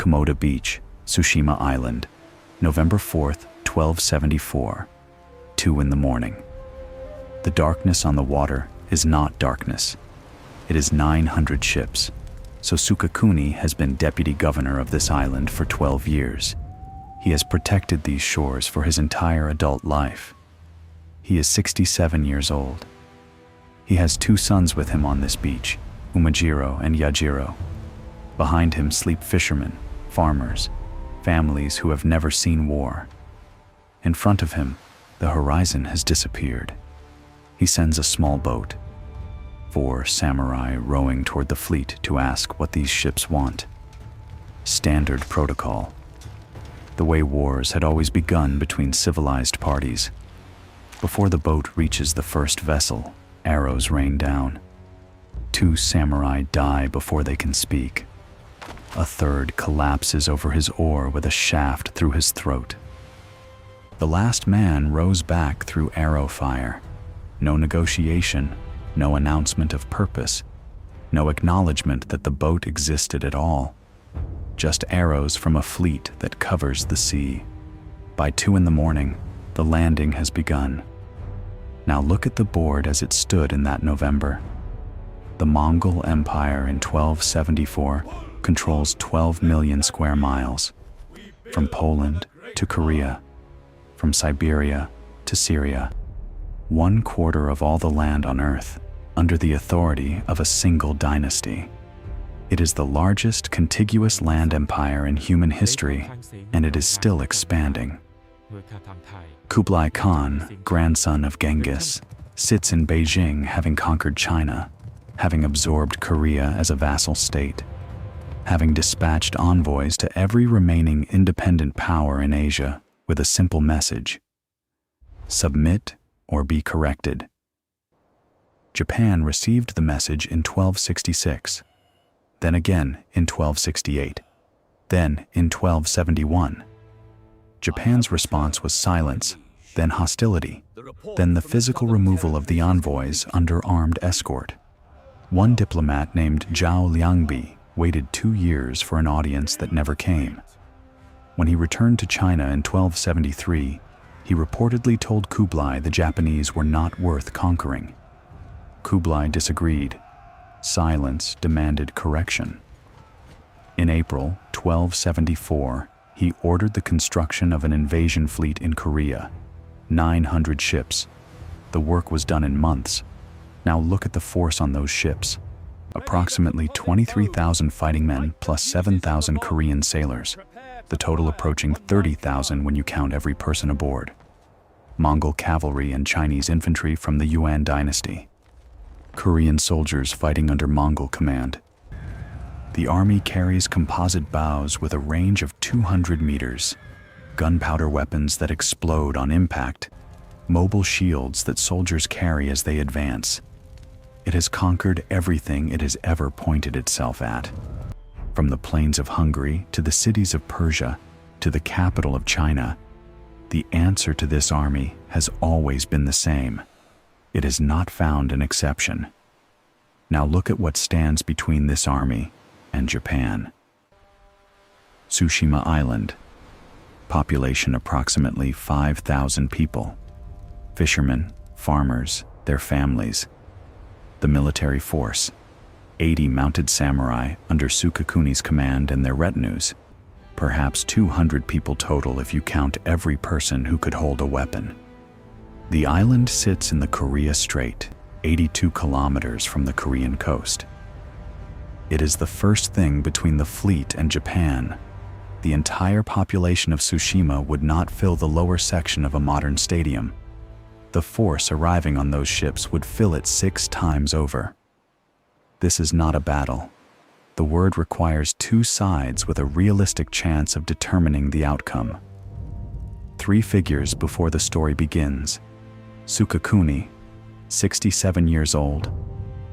Komoda Beach, Tsushima Island, November 4th, 1274, 2 in the morning. The darkness on the water is not darkness. It is 900 ships. Sō Sukekuni has been deputy governor of this island for 12 years. He has protected these shores for his entire adult life. He is 67 years old. He has 2 sons with him on this beach, Umajiro and Yajiro. Behind him sleep fishermen, farmers, families who have never seen war. In front of him, the horizon has disappeared. He sends a small boat. 4 samurai rowing toward the fleet to ask what these ships want. Standard protocol. The way wars had always begun between civilized parties. Before the boat reaches the first vessel, arrows rain down. 2 samurai die before they can speak. A third collapses over his oar with a shaft through his throat. The last man rows back through arrow fire. No negotiation, no announcement of purpose, no acknowledgement that the boat existed at all. Just arrows from a fleet that covers the sea. By 2 in the morning, the landing has begun. Now look at the board as it stood in that November. The Mongol Empire in 1274 controls 12 million square miles, from Poland to Korea, from Siberia to Syria, 1/4 of all the land on Earth, under the authority of a single dynasty. It is the largest contiguous land empire in human history, and it is still expanding. Kublai Khan, grandson of Genghis, sits in Beijing having conquered China, having absorbed Korea as a vassal state, having dispatched envoys to every remaining independent power in Asia with a simple message: submit or be corrected. Japan received the message in 1266, then again in 1268, then in 1271. Japan's response was silence, then hostility, then the physical removal of the envoys under armed escort. One diplomat named Zhao Liangbi waited 2 years for an audience that never came. When he returned to China in 1273, he reportedly told Kublai the Japanese were not worth conquering. Kublai disagreed. Silence demanded correction. In April 1274, he ordered the construction of an invasion fleet in Korea. 900 ships. The work was done in months. Now look at the force on those ships. Approximately 23,000 fighting men plus 7,000 Korean sailors. The total approaching 30,000 when you count every person aboard. Mongol cavalry and Chinese infantry from the Yuan dynasty. Korean soldiers fighting under Mongol command. The army carries composite bows with a range of 200 meters, gunpowder weapons that explode on impact, mobile shields that soldiers carry as they advance. It has conquered everything it has ever pointed itself at. From the plains of Hungary to the cities of Persia to the capital of China, the answer to this army has always been the same. It has not found an exception. Now look at what stands between this army and Japan. Tsushima Island. Population approximately 5,000 people. Fishermen, farmers, their families. The military force. 80 mounted samurai under Sukekuni's command and their retinues. Perhaps 200 people total if you count every person who could hold a weapon. The island sits in the Korea Strait, 82 kilometers from the Korean coast. It is the first thing between the fleet and Japan. The entire population of Tsushima would not fill the lower section of a modern stadium. The force arriving on those ships would fill it 6 times over. This is not a battle. The word requires 2 sides with a realistic chance of determining the outcome. 3 figures before the story begins. Sukekuni, 67 years old,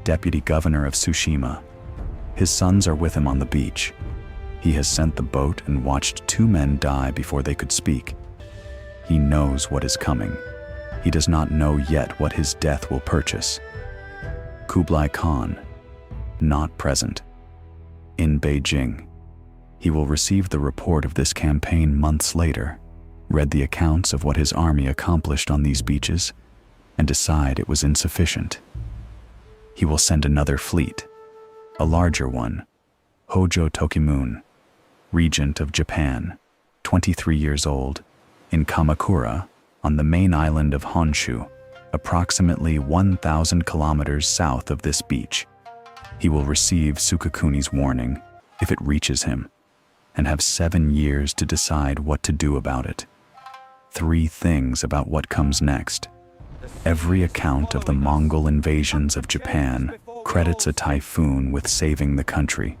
deputy governor of Tsushima. His sons are with him on the beach. He has sent the boat and watched 2 men die before they could speak. He knows what is coming. He does not know yet what his death will purchase. Kublai Khan, not present. In Beijing, He will receive the report of this campaign months later, read the accounts of what his army accomplished on these beaches, and decide it was insufficient. He will send another fleet, a larger one, Hojo Tokimune, regent of Japan, 23 years old, in Kamakura, on the main island of Honshu, approximately 1,000 kilometers south of this beach. He will receive Sukekuni's warning if it reaches him, and have 7 years to decide what to do about it. 3 things about what comes next. Every account of the Mongol invasions of Japan credits a typhoon with saving the country.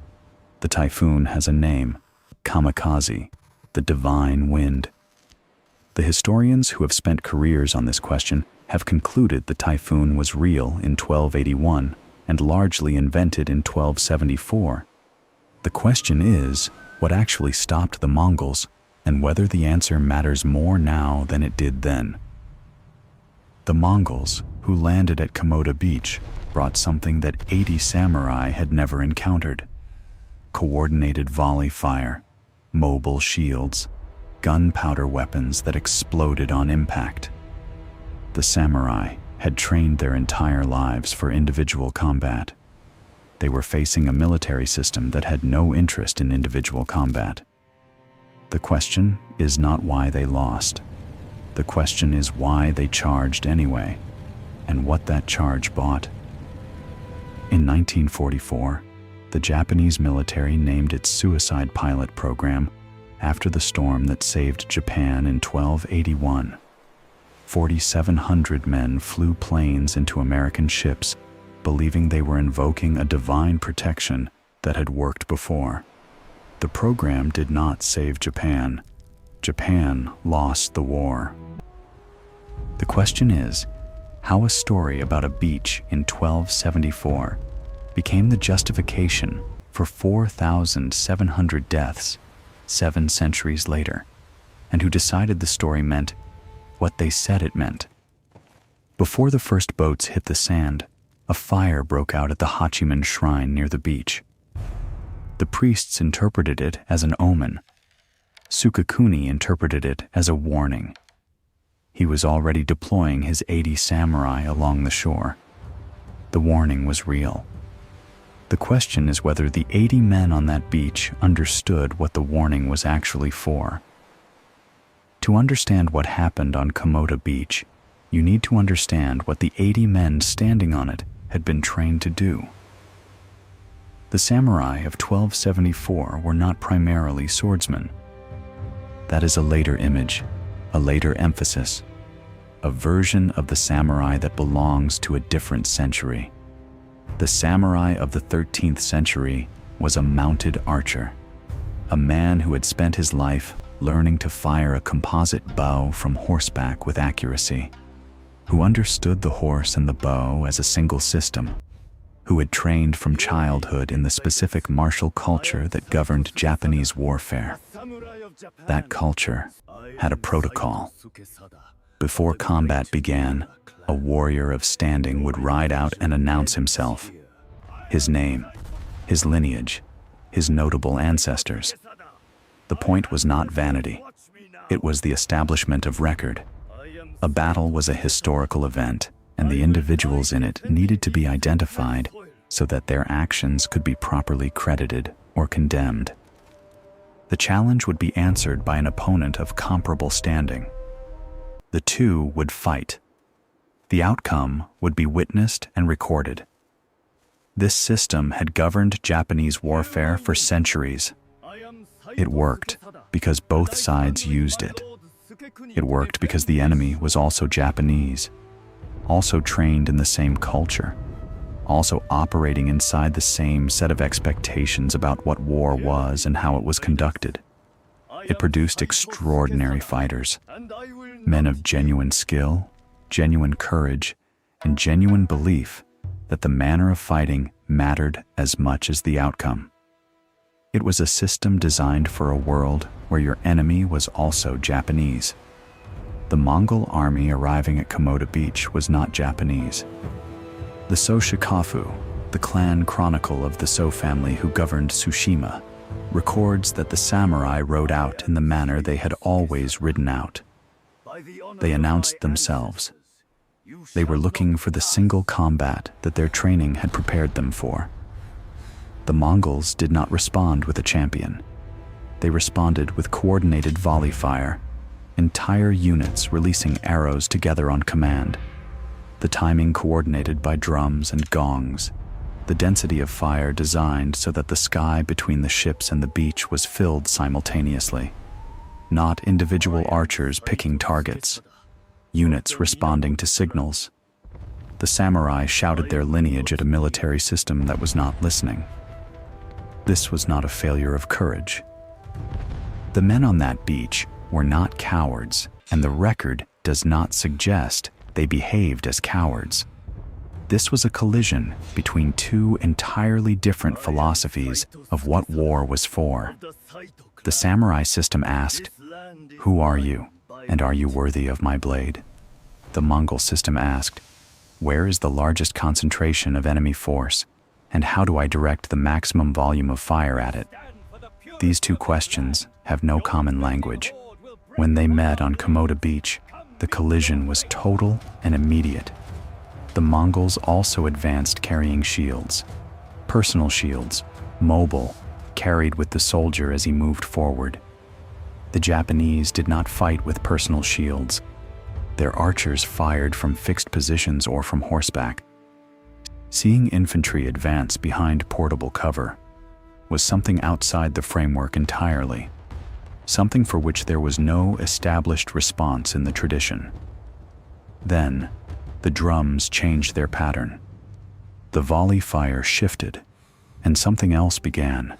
The typhoon has a name, Kamikaze, the divine wind. The historians who have spent careers on this question have concluded the typhoon was real in 1281 and largely invented in 1274. The question is, what actually stopped the Mongols, and whether the answer matters more now than it did then. The Mongols, who landed at Komoda Beach, brought something that 80 samurai had never encountered: coordinated volley fire, mobile shields, gunpowder weapons that exploded on impact. The samurai had trained their entire lives for individual combat. They were facing a military system that had no interest in individual combat. The question is not why they lost. The question is why they charged anyway, and what that charge bought. In 1944, the Japanese military named its suicide pilot program after the storm that saved Japan in 1281. 4,700 men flew planes into American ships, believing they were invoking a divine protection that had worked before. The program did not save Japan. Japan lost the war. The question is, how a story about a beach in 1274 became the justification for 4,700 deaths 7 centuries later, and who decided the story meant what they said it meant. Before the first boats hit the sand, a fire broke out at the Hachiman shrine near the beach. The priests interpreted it as an omen. Sukekuni interpreted it as a warning. He was already deploying his 80 samurai along the shore. The warning was real. The question is whether the 80 men on that beach understood what the warning was actually for. To understand what happened on Komoda Beach, you need to understand what the 80 men standing on it had been trained to do. The samurai of 1274 were not primarily swordsmen. That is a later image, a later emphasis, a version of the samurai that belongs to a different century. The samurai of the 13th century was a mounted archer, a man who had spent his life learning to fire a composite bow from horseback with accuracy, who understood the horse and the bow as a single system, who had trained from childhood in the specific martial culture that governed Japanese warfare. That culture had a protocol. Before combat began, a warrior of standing would ride out and announce himself, his name, his lineage, his notable ancestors. The point was not vanity. It was the establishment of record. A battle was a historical event, and the individuals in it needed to be identified so that their actions could be properly credited or condemned. The challenge would be answered by an opponent of comparable standing. The two would fight. The outcome would be witnessed and recorded. This system had governed Japanese warfare for centuries. It worked because both sides used it. It worked because the enemy was also Japanese, also trained in the same culture, also operating inside the same set of expectations about what war was and how it was conducted. It produced extraordinary fighters, men of genuine skill, genuine courage, and genuine belief that the manner of fighting mattered as much as the outcome. It was a system designed for a world where your enemy was also Japanese. The Mongol army arriving at Komoda Beach was not Japanese. The Sō Sukekuni, the clan chronicle of the Sō family who governed Tsushima, records that the samurai rode out in the manner they had always ridden out. They announced themselves. They were looking for the single combat that their training had prepared them for. The Mongols did not respond with a champion. They responded with coordinated volley fire, entire units releasing arrows together on command, the timing coordinated by drums and gongs, the density of fire designed so that the sky between the ships and the beach was filled simultaneously. Not individual archers picking targets, units responding to signals. The samurai shouted their lineage at a military system that was not listening. This was not a failure of courage. The men on that beach were not cowards, and the record does not suggest they behaved as cowards. This was a collision between two entirely different philosophies of what war was for. The samurai system asked, "Who are you, and are you worthy of my blade?" The Mongol system asked, "Where is the largest concentration of enemy force, and how do I direct the maximum volume of fire at it?" These two questions have no common language. When they met on Komoda Beach, the collision was total and immediate. The Mongols also advanced carrying shields. Personal shields, mobile, carried with the soldier as he moved forward. The Japanese did not fight with personal shields. Their archers fired from fixed positions or from horseback. Seeing infantry advance behind portable cover was something outside the framework entirely, something for which there was no established response in the tradition. Then, the drums changed their pattern. The volley fire shifted, and something else began.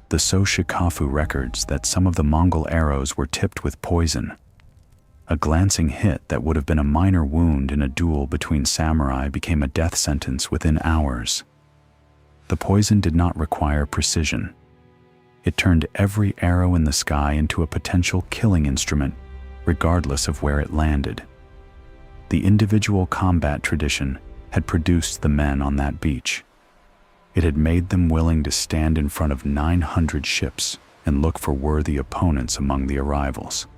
The Sō Sukekuni records that some of the Mongol arrows were tipped with poison. A glancing hit that would have been a minor wound in a duel between samurai became a death sentence within hours. The poison did not require precision. It turned every arrow in the sky into a potential killing instrument, regardless of where it landed. The individual combat tradition had produced the men on that beach. It had made them willing to stand in front of 900 ships and look for worthy opponents among the arrivals.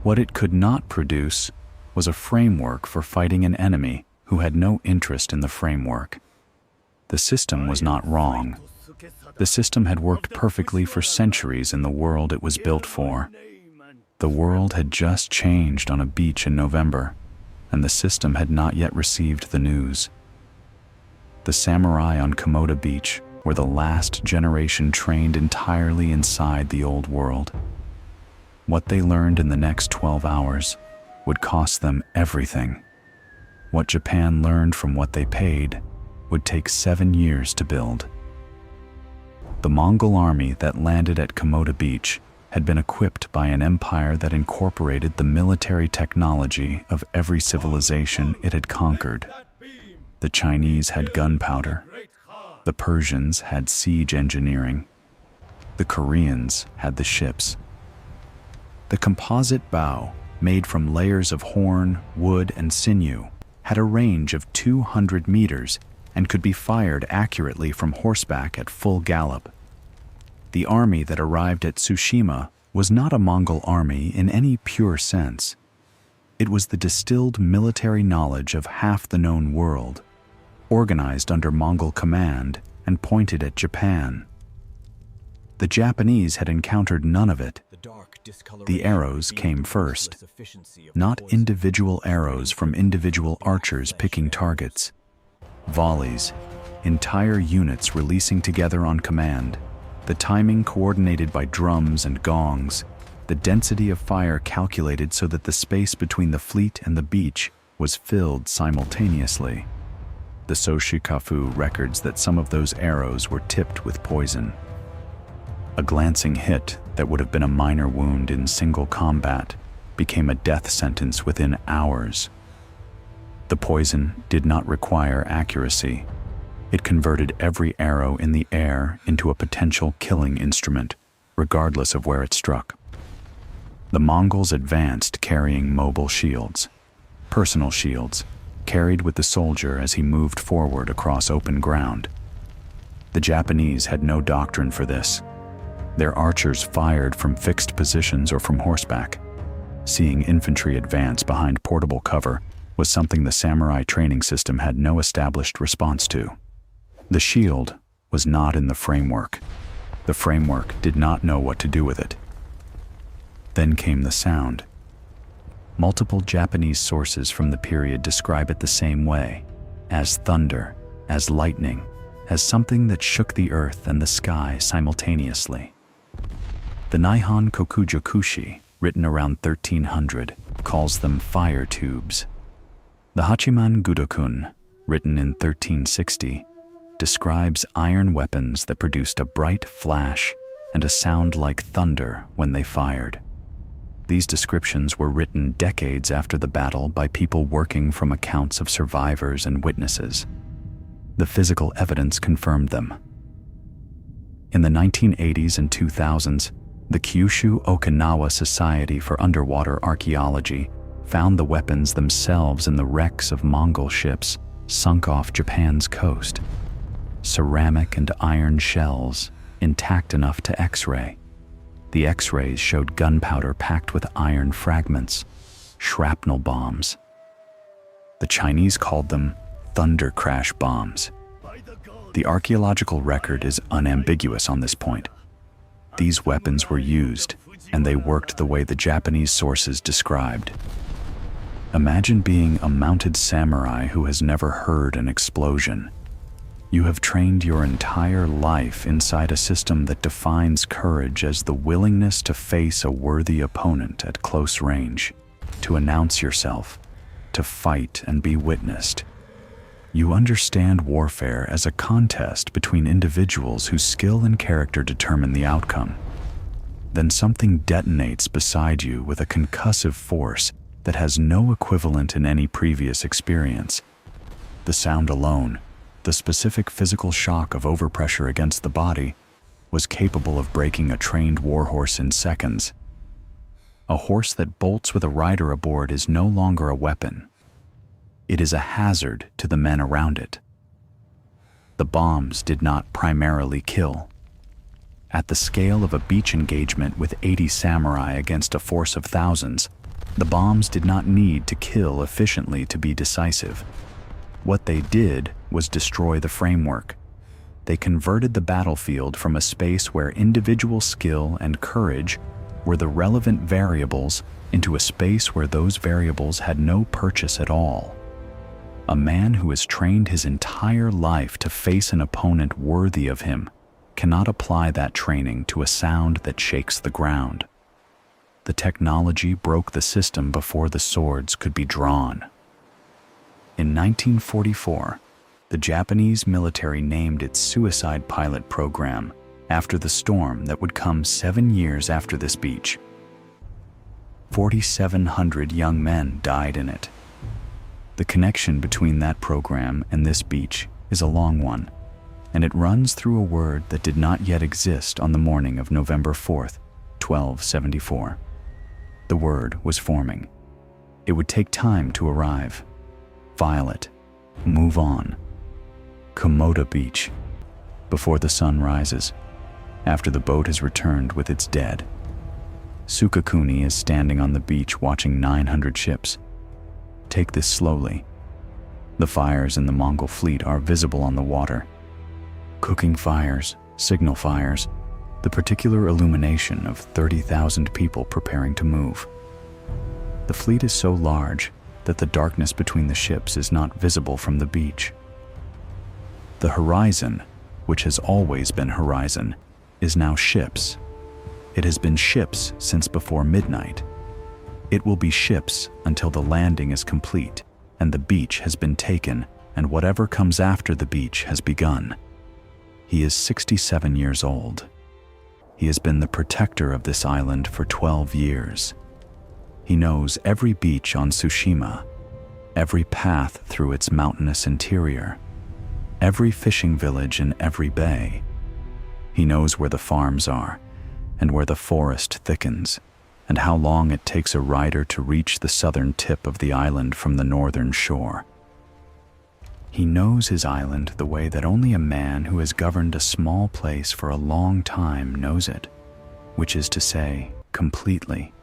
What it could not produce was a framework for fighting an enemy who had no interest in the framework. The system was not wrong. The system had worked perfectly for centuries in the world it was built for. The world had just changed on a beach in November, and the system had not yet received the news. The samurai on Komoda Beach were the last generation trained entirely inside the old world. What they learned in the next 12 hours would cost them everything. What Japan learned from what they paid would take 7 years to build. The Mongol army that landed at Komoda Beach had been equipped by an empire that incorporated the military technology of every civilization it had conquered. The Chinese had gunpowder. The Persians had siege engineering. The Koreans had the ships. The composite bow, made from layers of horn, wood, and sinew, had a range of 200 meters and could be fired accurately from horseback at full gallop. The army that arrived at Tsushima was not a Mongol army in any pure sense. It was the distilled military knowledge of half the known world, organized under Mongol command and pointed at Japan. The Japanese had encountered none of it. The arrows came first, not individual arrows from individual archers picking targets. Volleys, entire units releasing together on command, the timing coordinated by drums and gongs, the density of fire calculated so that the space between the fleet and the beach was filled simultaneously. The Sō Sukekuni records that some of those arrows were tipped with poison. A glancing hit that would have been a minor wound in single combat became a death sentence within hours. The poison did not require accuracy. It converted every arrow in the air into a potential killing instrument, regardless of where it struck. The Mongols advanced carrying mobile shields, personal shields, carried with the soldier as he moved forward across open ground. The Japanese had no doctrine for this. Their archers fired from fixed positions or from horseback. Seeing infantry advance behind portable cover was something the samurai training system had no established response to. The shield was not in the framework. The framework did not know what to do with it. Then came the sound. Multiple Japanese sources from the period describe it the same way, as thunder, as lightning, as something that shook the earth and the sky simultaneously. The Nihon Kokujokushi, written around 1300, calls them fire tubes. The Hachiman Gudokun, written in 1360, describes iron weapons that produced a bright flash and a sound like thunder when they fired. These descriptions were written decades after the battle by people working from accounts of survivors and witnesses. The physical evidence confirmed them. In the 1980s and 2000s, the Kyushu Okinawa Society for Underwater Archaeology found the weapons themselves in the wrecks of Mongol ships sunk off Japan's coast. Ceramic and iron shells, intact enough to X-ray. The X-rays showed gunpowder packed with iron fragments, shrapnel bombs. The Chinese called them thunder crash bombs. The archaeological record is unambiguous on this point. These weapons were used, and they worked the way the Japanese sources described. Imagine being a mounted samurai who has never heard an explosion. You have trained your entire life inside a system that defines courage as the willingness to face a worthy opponent at close range, to announce yourself, to fight and be witnessed. You understand warfare as a contest between individuals whose skill and character determine the outcome. Then something detonates beside you with a concussive force that has no equivalent in any previous experience. The sound alone, the specific physical shock of overpressure against the body, was capable of breaking a trained warhorse in seconds. A horse that bolts with a rider aboard is no longer a weapon. It is a hazard to the men around it. The bombs did not primarily kill. At the scale of a beach engagement with 80 samurai against a force of thousands, the bombs did not need to kill efficiently to be decisive. What they did was destroy the framework. They converted the battlefield from a space where individual skill and courage were the relevant variables into a space where those variables had no purchase at all. A man who has trained his entire life to face an opponent worthy of him cannot apply that training to a sound that shakes the ground. The technology broke the system before the swords could be drawn. In 1944, the Japanese military named its suicide pilot program after the storm that would come 7 years after this beach. 4,700 young men died in it. The connection between that program and this beach is a long one, and it runs through a word that did not yet exist on the morning of November 4th, 1274. The word was forming. It would take time to arrive. Violet, move on. Komoda Beach, before the sun rises, after the boat has returned with its dead. Sukekuni is standing on the beach watching 900 ships. Take this slowly. The fires in the Mongol fleet are visible on the water. Cooking fires, signal fires, the particular illumination of 30,000 people preparing to move. The fleet is so large that the darkness between the ships is not visible from the beach. The horizon, which has always been horizon, is now ships. It has been ships since before midnight. It will be ships until the landing is complete and the beach has been taken and whatever comes after the beach has begun. He is 67 years old. He has been the protector of this island for 12 years. He knows every beach on Tsushima, every path through its mountainous interior, every fishing village in every bay. He knows where the farms are and where the forest thickens, and how long it takes a rider to reach the southern tip of the island from the northern shore. He knows his island the way that only a man who has governed a small place for a long time knows it. which is to say, completely,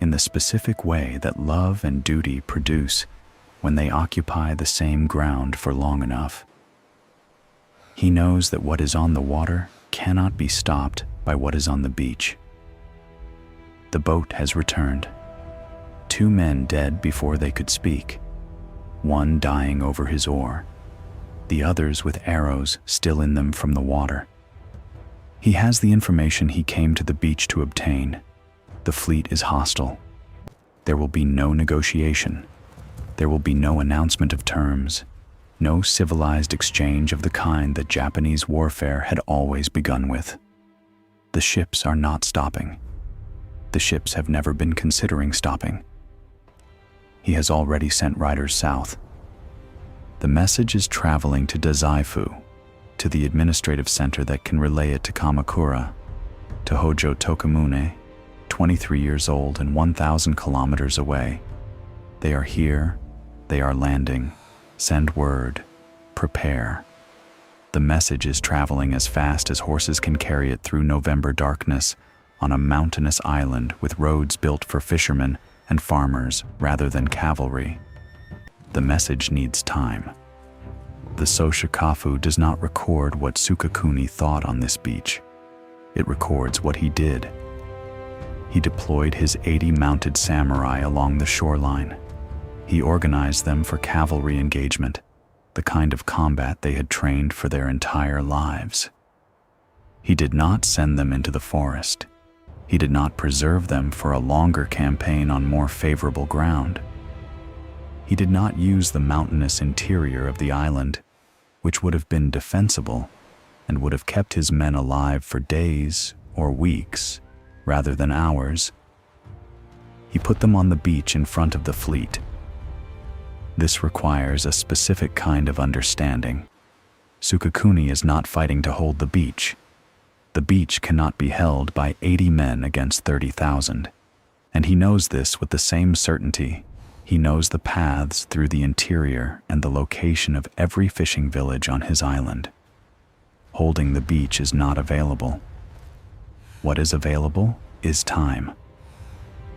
in the specific way that love and duty produce when they occupy the same ground for long enough. He knows that what is on the water cannot be stopped by what is on the beach. The boat has returned. 2 men dead before they could speak, one dying over his oar, the others with arrows still in them from the water. He has the information he came to the beach to obtain. The fleet is hostile. There will be no negotiation. There will be no announcement of terms, no civilized exchange of the kind that Japanese warfare had always begun with. The ships are not stopping. The ships have never been considering stopping. He has already sent riders south. The message is traveling to Dazaifu, to the administrative center that can relay it to Kamakura, to Hojo Tokamune, 23 years old and 1,000 kilometers away. They are here, they are landing. Send word, prepare. The message is traveling as fast as horses can carry it through November darkness on a mountainous island with roads built for fishermen and farmers rather than cavalry. The message needs time. The Sō Sukekuni does not record what Sukekuni thought on this beach. It records what he did. He deployed his 80 mounted samurai along the shoreline. He organized them for cavalry engagement, the kind of combat they had trained for their entire lives. He did not send them into the forest. He did not preserve them for a longer campaign on more favorable ground. He did not use the mountainous interior of the island, which would have been defensible and would have kept his men alive for days or weeks rather than hours. He put them on the beach in front of the fleet. This requires a specific kind of understanding. Sukekuni is not fighting to hold the beach. The beach cannot be held by 80 men against 30,000, and he knows this with the same certainty. He knows the paths through the interior and the location of every fishing village on his island. Holding the beach is not available. What is available is time.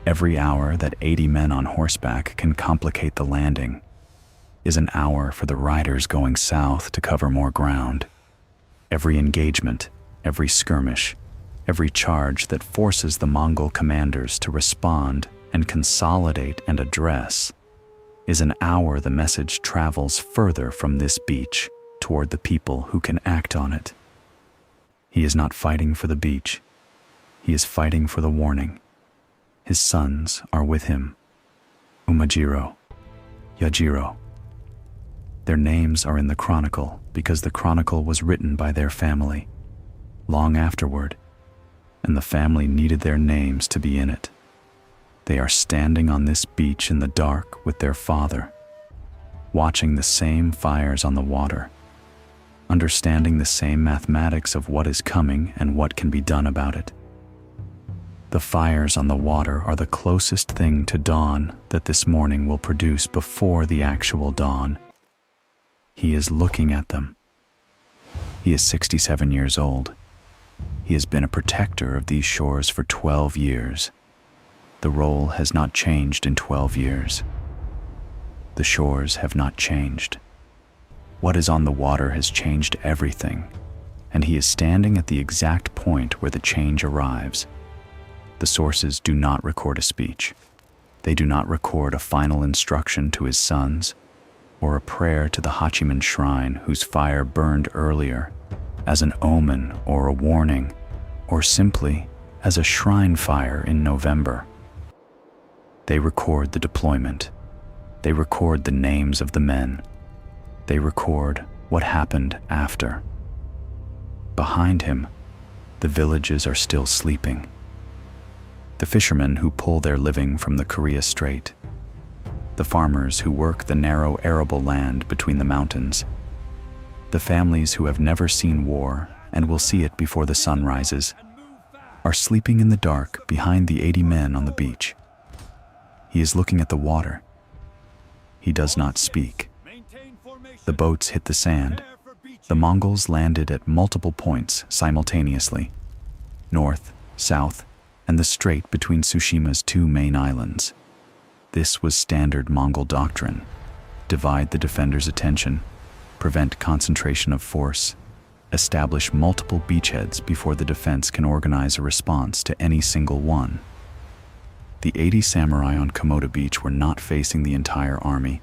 Every hour that 80 men on horseback can complicate the landing is an hour for the riders going south to cover more ground. Every engagement, every skirmish, every charge that forces the Mongol commanders to respond and consolidate and address is an hour the message travels further from this beach toward the people who can act on it. He is not fighting for the beach. He is fighting for the warning. His sons are with him. Umajiro, Yajiro. Their names are in the chronicle because the chronicle was written by their family long afterward, and the family needed their names to be in it. They are standing on this beach in the dark with their father, watching the same fires on the water, understanding the same mathematics of what is coming and what can be done about it. The fires on the water are the closest thing to dawn that this morning will produce before the actual dawn. He is looking at them. He is 67 years old. He has been a protector of these shores for 12 years. The role has not changed in 12 years. The shores have not changed. What is on the water has changed everything, and he is standing at the exact point where the change arrives. The sources do not record a speech. They do not record a final instruction to his sons, or a prayer to the Hachiman shrine whose fire burned earlier, as an omen or a warning, or simply as a shrine fire in November. They record the deployment. They record the names of the men. They record what happened after. Behind him, the villages are still sleeping. The fishermen who pull their living from the Korea Strait, the farmers who work the narrow arable land between the mountains, the families who have never seen war and will see it before the sun rises, are sleeping in the dark behind the 80 men on the beach. He is looking at the water. He does not speak. The boats hit the sand. The Mongols landed at multiple points simultaneously, north, south, and the strait between Tsushima's two main islands. This was standard Mongol doctrine: divide the defender's attention, prevent concentration of force, establish multiple beachheads before the defense can organize a response to any single one. The 80 samurai on Komoda Beach were not facing the entire army.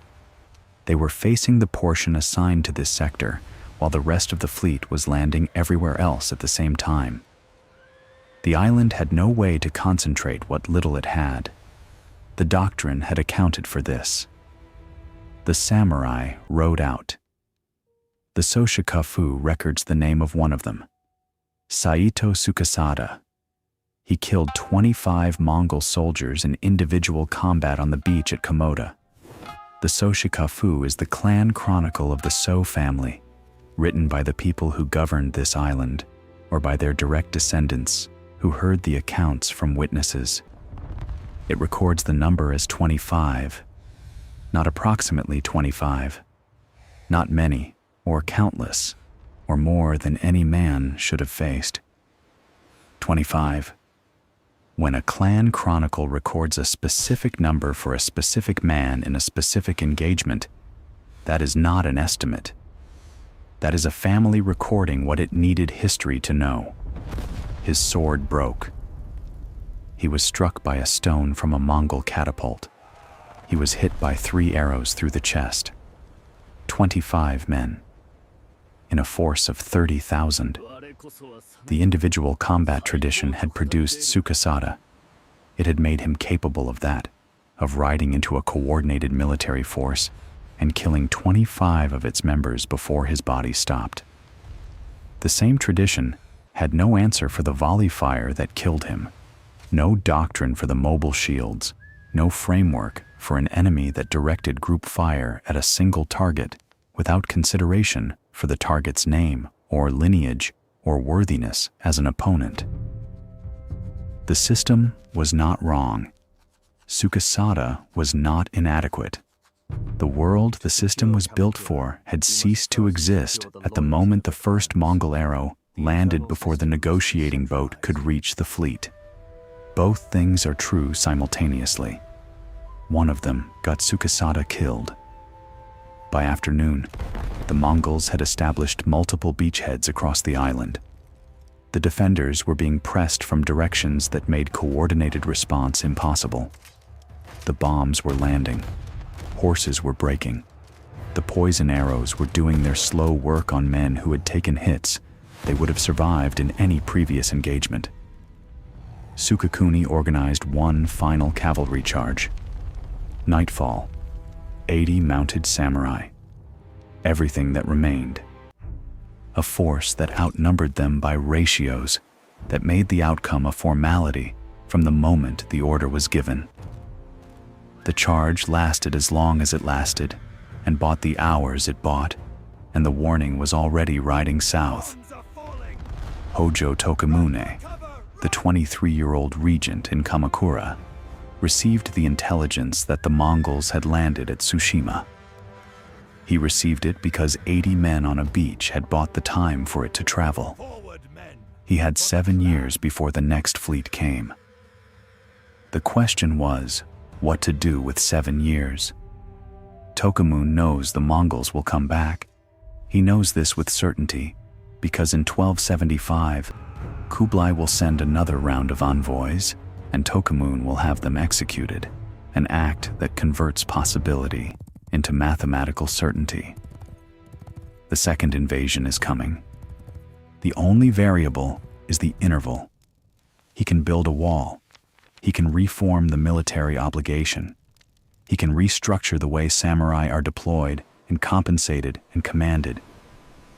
They were facing the portion assigned to this sector, while the rest of the fleet was landing everywhere else at the same time. The island had no way to concentrate what little it had. The doctrine had accounted for this. The samurai rode out. The Sō Sukekuni records the name of one of them, Saito Sukesada. He killed 25 Mongol soldiers in individual combat on the beach at Komoda. The Sō Sukekuni is the clan chronicle of the Sō family, written by the people who governed this island, or by their direct descendants who heard the accounts from witnesses. It records the number as 25, not approximately 25, not many, or countless, or more than any man should have faced. 25. When a clan chronicle records a specific number for a specific man in a specific engagement, that is not an estimate. That is a family recording what it needed history to know. His sword broke. He was struck by a stone from a Mongol catapult. He was hit by 3 arrows through the chest. 25 men. In a force of 30,000. The individual combat tradition had produced Sukesada. It had made him capable of that, of riding into a coordinated military force and killing 25 of its members before his body stopped. The same tradition had no answer for the volley fire that killed him, no doctrine for the mobile shields, no framework for an enemy that directed group fire at a single target without consideration for the target's name or lineage or worthiness as an opponent. The system was not wrong. Sukesada was not inadequate. The world the system was built for had ceased to exist at the moment the first Mongol arrow landed before the negotiating boat could reach the fleet. Both things are true simultaneously. One of them got Sukesada killed. By afternoon, the Mongols had established multiple beachheads across the island. The defenders were being pressed from directions that made coordinated response impossible. The bombs were landing. Horses were breaking. The poison arrows were doing their slow work on men who had taken hits they would have survived in any previous engagement. Sukekuni organized one final cavalry charge. Nightfall. 80 mounted samurai. Everything that remained. A force that outnumbered them by ratios that made the outcome a formality from the moment the order was given. The charge lasted as long as it lasted and bought the hours it bought, and the warning was already riding south. Hojo Tokamune, the 23-year-old regent in Kamakura, received the intelligence that the Mongols had landed at Tsushima. He received it because 80 men on a beach had bought the time for it to travel. He had 7 years before the next fleet came. The question was, what to do with 7 years? Tokamune knows the Mongols will come back. He knows this with certainty, because in 1275, Kublai will send another round of envoys, and Tokamune will have them executed, an act that converts possibility into mathematical certainty. The second invasion is coming. The only variable is the interval. He can build a wall. He can reform the military obligation. He can restructure the way samurai are deployed and compensated and commanded.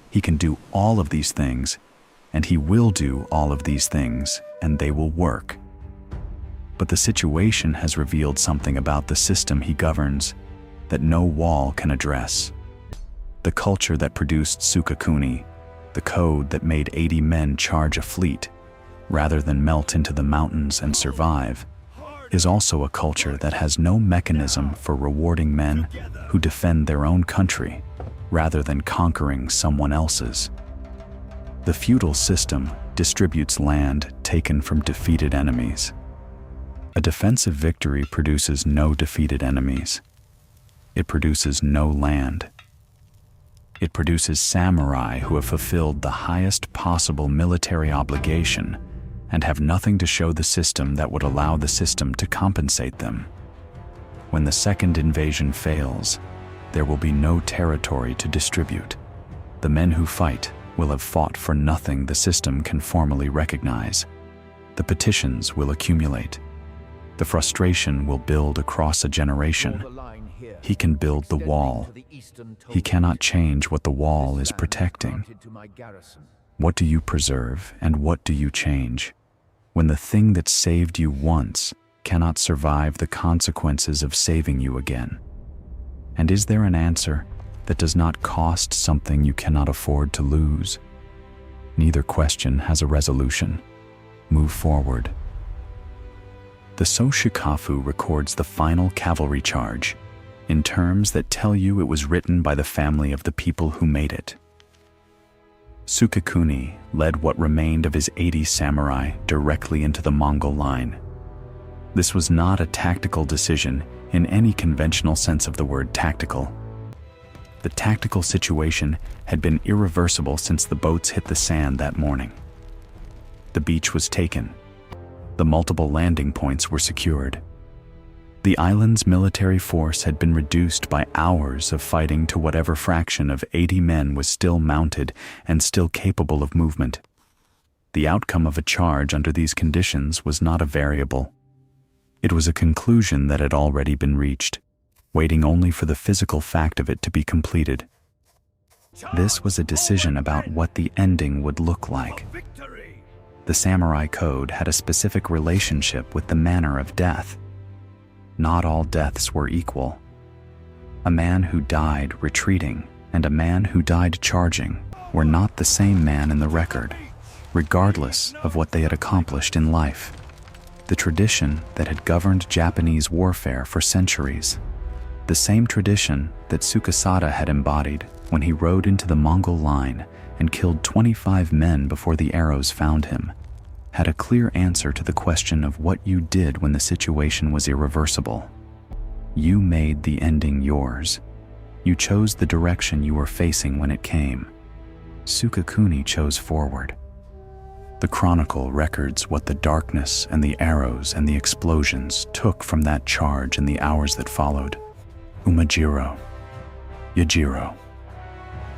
He can do all of these things, and he will do all of these things, and they will work. But the situation has revealed something about the system he governs that no wall can address. The culture that produced Sukekuni, the code that made 80 men charge a fleet, rather than melt into the mountains and survive, is also a culture that has no mechanism for rewarding men who defend their own country, rather than conquering someone else's. The feudal system distributes land taken from defeated enemies. A defensive victory produces no defeated enemies. It produces no land. It produces samurai who have fulfilled the highest possible military obligation and have nothing to show the system that would allow the system to compensate them. When the second invasion fails, there will be no territory to distribute. The men who fight will have fought for nothing the system can formally recognize. The petitions will accumulate. The frustration will build across a generation. He can build the wall. He cannot change what the wall is protecting. What do you preserve and what do you change? When the thing that saved you once cannot survive the consequences of saving you again? And is there an answer that does not cost something you cannot afford to lose? Neither question has a resolution. Move forward. The Sō Sukekuni records the final cavalry charge in terms that tell you it was written by the family of the people who made it. Sukekuni led what remained of his 80 samurai directly into the Mongol line. This was not a tactical decision in any conventional sense of the word tactical. The tactical situation had been irreversible since the boats hit the sand that morning. The beach was taken. The multiple landing points were secured. The island's military force had been reduced by hours of fighting to whatever fraction of 80 men was still mounted and still capable of movement. The outcome of a charge under these conditions was not a variable. It was a conclusion that had already been reached, waiting only for the physical fact of it to be completed. This was a decision about what the ending would look like. The samurai code had a specific relationship with the manner of death. Not all deaths were equal. A man who died retreating and a man who died charging were not the same man in the record, regardless of what they had accomplished in life. The tradition that had governed Japanese warfare for centuries, the same tradition that Sukesada had embodied when he rode into the Mongol line and killed 25 men before the arrows found him, had a clear answer to the question of what you did when the situation was irreversible. You made the ending yours. You chose the direction you were facing when it came. Sukekuni chose forward. The chronicle records what the darkness and the arrows and the explosions took from that charge in the hours that followed. Umajiro, Yajiro.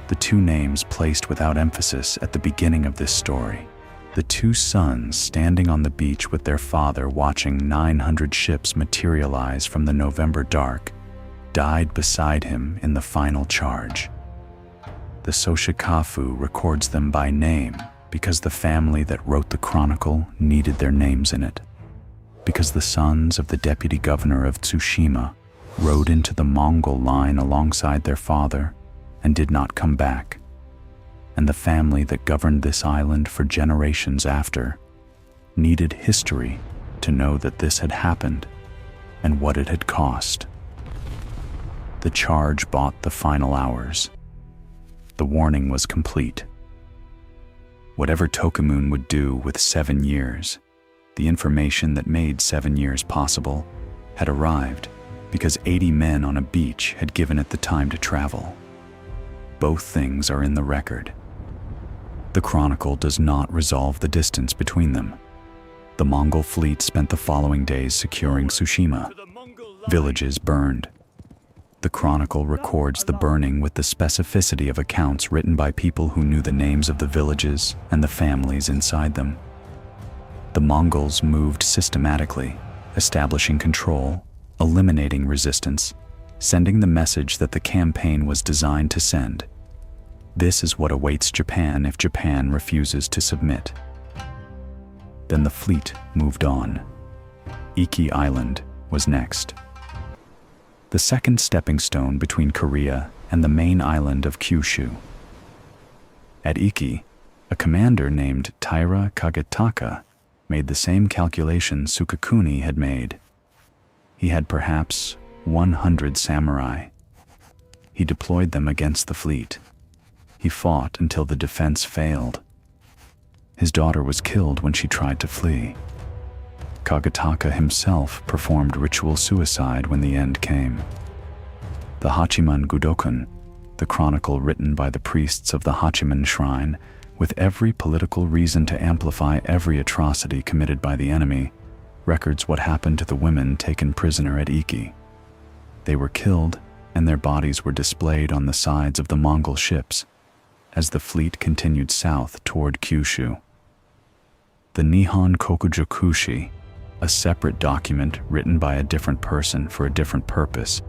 The two names placed without emphasis at the beginning of this story. The two sons standing on the beach with their father watching 900 ships materialize from the November dark, died beside him in the final charge. The Sō Sukekuni records them by name because the family that wrote the chronicle needed their names in it. Because the sons of the deputy governor of Tsushima rode into the Mongol line alongside their father and did not come back. And the family that governed this island for generations after needed history to know that this had happened and what it had cost. The charge bought the final hours. The warning was complete. Whatever Tokumun would do with 7 years, the information that made 7 years possible had arrived because 80 men on a beach had given it the time to travel. Both things are in the record. The chronicle does not resolve the distance between them. The Mongol fleet spent the following days securing Tsushima. Villages burned. The chronicle records the burning with the specificity of accounts written by people who knew the names of the villages and the families inside them. The Mongols moved systematically, establishing control, eliminating resistance, sending the message that the campaign was designed to send. This is what awaits Japan if Japan refuses to submit. Then the fleet moved on. Iki Island was next. The second stepping stone between Korea and the main island of Kyushu. At Iki, a commander named Taira Kagetaka made the same calculation Sukekuni had made. He had perhaps 100 samurai. He deployed them against the fleet. He fought until the defense failed. His daughter was killed when she tried to flee. Kagetaka himself performed ritual suicide when the end came. The Hachiman Gudokun, the chronicle written by the priests of the Hachiman shrine, with every political reason to amplify every atrocity committed by the enemy, records what happened to the women taken prisoner at Iki. They were killed, and their bodies were displayed on the sides of the Mongol ships as the fleet continued south toward Kyushu. The Nihon Kokujokushi, a separate document written by a different person for a different purpose,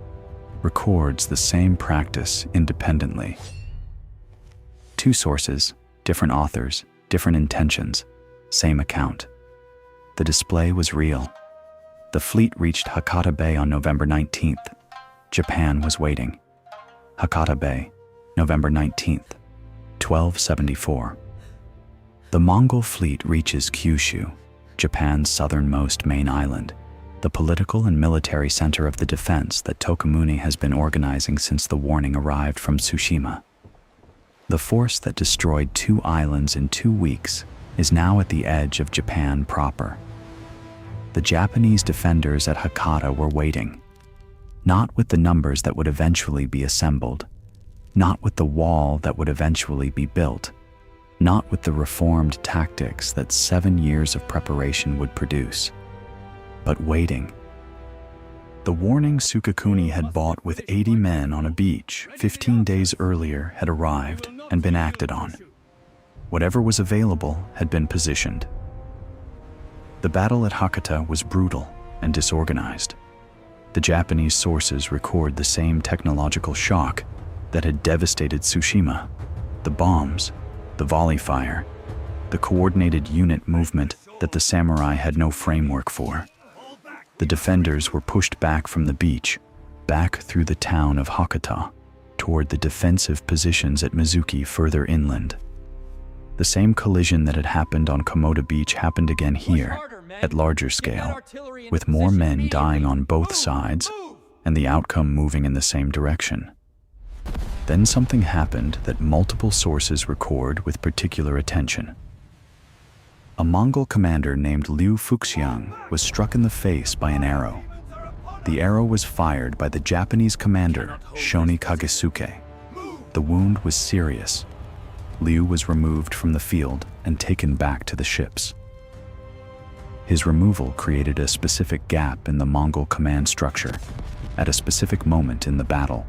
records the same practice independently. Two sources, different authors, different intentions, same account. The display was real. The fleet reached Hakata Bay on November 19th. Japan was waiting. Hakata Bay, November 19th, 1274. The Mongol fleet reaches Kyushu, Japan's southernmost main island, the political and military center of the defense that Tokumuni has been organizing since the warning arrived from Tsushima. The force that destroyed 2 islands in 2 weeks is now at the edge of Japan proper. The Japanese defenders at Hakata were waiting, not with the numbers that would eventually be assembled, not with the wall that would eventually be built, not with the reformed tactics that 7 years of preparation would produce, but waiting. The warning Sukekuni had bought with 80 men on a beach 15 days earlier had arrived and been acted on. Whatever was available had been positioned. The battle at Hakata was brutal and disorganized. The Japanese sources record the same technological shock that had devastated Tsushima: the bombs, the volley fire, the coordinated unit movement that the samurai had no framework for. The defenders were pushed back from the beach, back through the town of Hakata, toward the defensive positions at Mizuki further inland. The same collision that had happened on Komoda Beach happened again here, at larger scale, with more men dying on both sides, and the outcome moving in the same direction. Then something happened that multiple sources record with particular attention. A Mongol commander named Liu Fuxiang was struck in the face by an arrow. The arrow was fired by the Japanese commander, Shoni Kagesuke. The wound was serious. Liu was removed from the field and taken back to the ships. His removal created a specific gap in the Mongol command structure at a specific moment in the battle,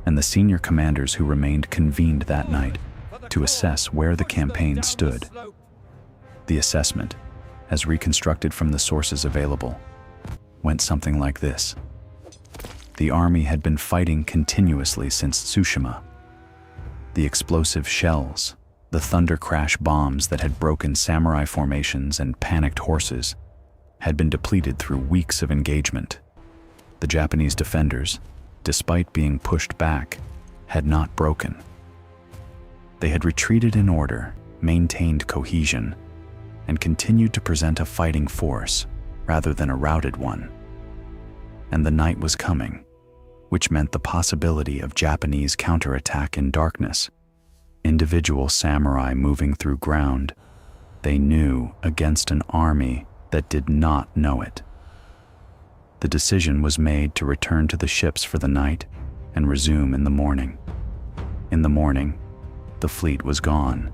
and the senior commanders who remained convened that night to assess where the campaign stood. The assessment, as reconstructed from the sources available, went something like this. The army had been fighting continuously since Tsushima. The explosive shells, the thunder crash bombs that had broken samurai formations and panicked horses, had been depleted through weeks of engagement. The Japanese defenders, despite being pushed back, had not broken. They had retreated in order, maintained cohesion, and continued to present a fighting force rather than a routed one. And the night was coming, which meant the possibility of Japanese counterattack in darkness. Individual samurai moving through ground, they knew against an army that did not know it. The decision was made to return to the ships for the night and resume in the morning. In the morning, the fleet was gone.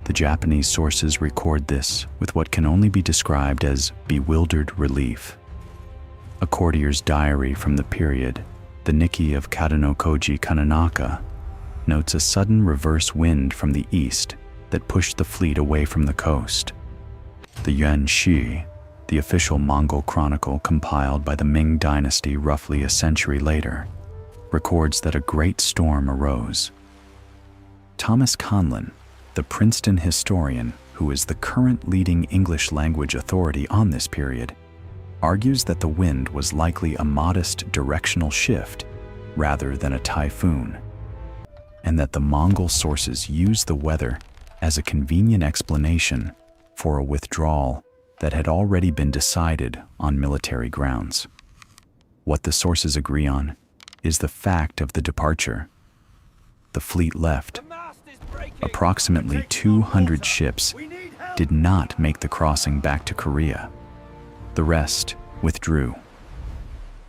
The Japanese sources record this with what can only be described as bewildered relief. A courtier's diary from the period, the Nikki of Kadanokoji Kananaka, notes a sudden reverse wind from the east that pushed the fleet away from the coast. The Yuan Shi, the official Mongol chronicle compiled by the Ming dynasty roughly a century later, records that a great storm arose. Thomas Conlin, the Princeton historian who is the current leading English language authority on this period, argues that the wind was likely a modest directional shift rather than a typhoon, and that the Mongol sources used the weather as a convenient explanation for a withdrawal that had already been decided on military grounds. What the sources agree on is the fact of the departure. The fleet left, Approximately 200 ships did not make the crossing back to Korea. The rest withdrew.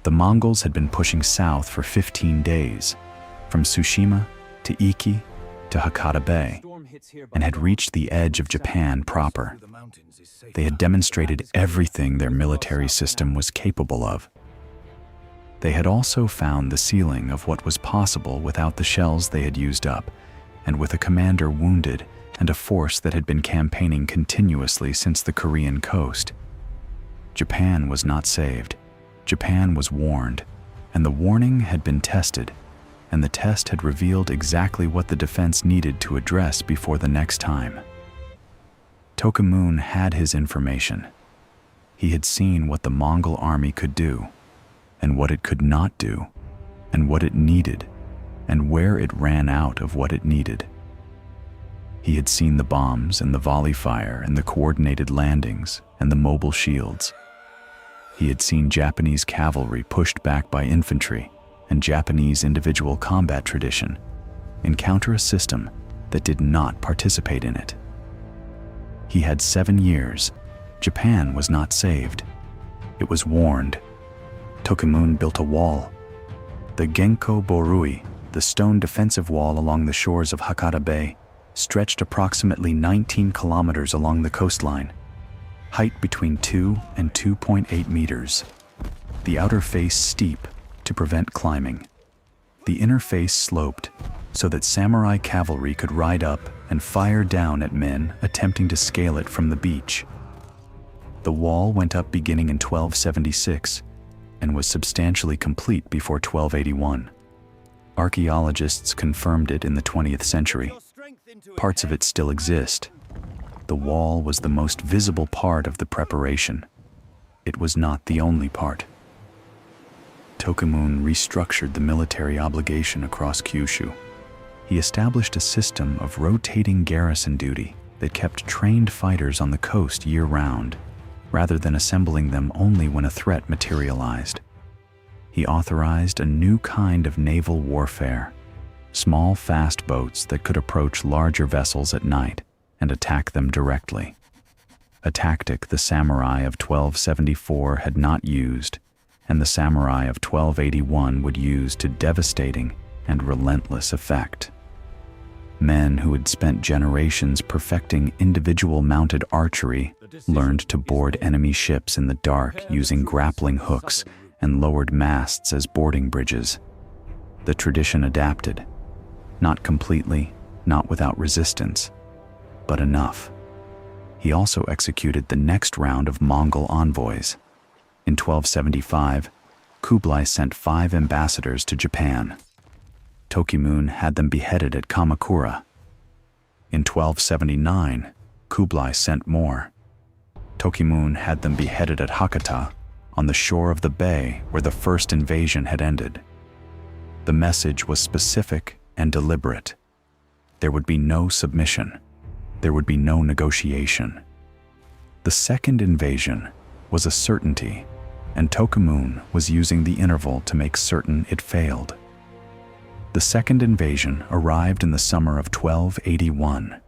The Mongols had been pushing south for 15 days, from Tsushima to Iki to Hakata Bay, and had reached the edge of Japan proper. They had demonstrated everything their military system was capable of. They had also found the ceiling of what was possible without the shells they had used up, and with a commander wounded and a force that had been campaigning continuously since the Korean coast. Japan was not saved. Japan was warned, and the warning had been tested, and the test had revealed exactly what the defense needed to address before the next time. Tokumun had his information. He had seen what the Mongol army could do, and what it could not do, and what it needed, and where it ran out of what it needed. He had seen the bombs and the volley fire and the coordinated landings and the mobile shields. He had seen Japanese cavalry pushed back by infantry and Japanese individual combat tradition encounter a system that did not participate in it. He had 7 years. Japan was not saved. It was warned. Tokumun built a wall. The Genko Borui, the stone defensive wall along the shores of Hakata Bay, stretched approximately 19 kilometers along the coastline, height between 2 and 2.8 meters. The outer face steep to prevent climbing. The inner face sloped so that samurai cavalry could ride up and fire down at men attempting to scale it from the beach. The wall went up beginning in 1276 and was substantially complete before 1281. Archaeologists confirmed it in the 20th century. Parts of it still exist. The wall was the most visible part of the preparation. It was not the only part. Tokumun restructured the military obligation across Kyushu. He established a system of rotating garrison duty that kept trained fighters on the coast year-round, rather than assembling them only when a threat materialized. He authorized a new kind of naval warfare, small fast boats that could approach larger vessels at night and attack them directly. A tactic the samurai of 1274 had not used, and the samurai of 1281 would use to devastating and relentless effect. Men who had spent generations perfecting individual mounted archery learned to board enemy ships in the dark using grappling hooks and lowered masts as boarding bridges. The tradition adapted. Not completely, not without resistance, but enough. He also executed the next round of Mongol envoys. In 1275, Kublai sent 5 ambassadors to Japan. Tokumun had them beheaded at Kamakura. In 1279, Kublai sent more. Tokumun had them beheaded at Hakata, on the shore of the bay where the first invasion had ended. The message was specific and deliberate. There would be no submission. There would be no negotiation. The second invasion was a certainty, and Tokumun was using the interval to make certain it failed. The second invasion arrived in the summer of 1281.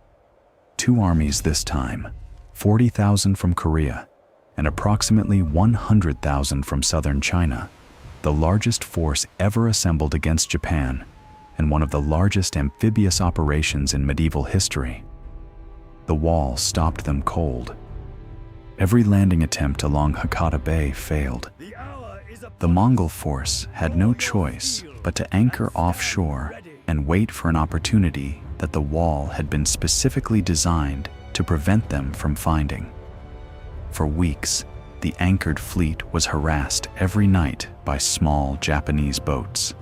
2 armies this time, 40,000 from Korea and approximately 100,000 from southern China, the largest force ever assembled against Japan and one of the largest amphibious operations in medieval history. The wall stopped them cold. Every landing attempt along Hakata Bay failed. The Mongol force had no choice but to anchor offshore and wait for an opportunity that the wall had been specifically designed to prevent them from finding. For weeks, the anchored fleet was harassed every night by small Japanese boats.